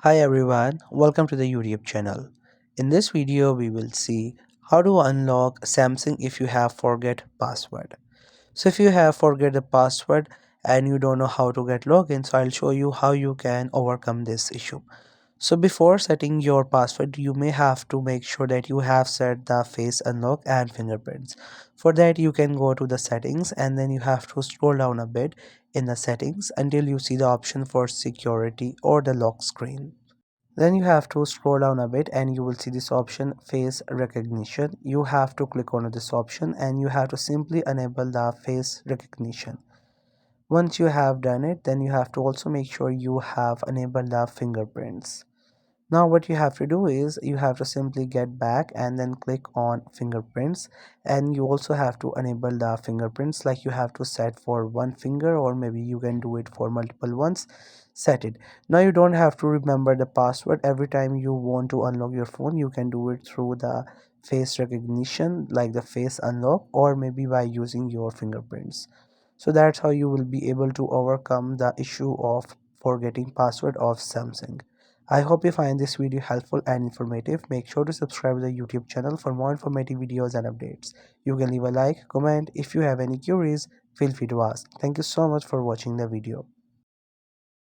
Hi everyone, welcome to the YouTube channel. In this video, we will see how to unlock Samsung if you have forget password. So if you have forget the password and you don't know how to get login, so I'll show you how you can overcome this issue. So before setting your password, you may have to make sure that you have set the face unlock and fingerprints. For that, you can go to the settings and then you have to scroll down a bit in the settings until you see the option for security or the lock screen. Then you have to scroll down a bit and you will see this option face recognition. You have to click on this option and you have to simply enable the face recognition. Once you have done it, then you have to also make sure you have enabled the fingerprints. Now what you have to do is you have to simply get back and then click on fingerprints, and you also have to enable the fingerprints, like you have to set for one finger or maybe you can do it for multiple ones. Set it. Now you don't have to remember the password every time you want to unlock your phone. You can do it through the face recognition like the face unlock or maybe by using your fingerprints. So that's how you will be able to overcome the issue of forgetting password of Samsung. I hope you find this video helpful and informative. Make sure to subscribe to the YouTube channel for more informative videos and updates. You can leave a like, comment. If you have any queries, feel free to ask. Thank you so much for watching the video.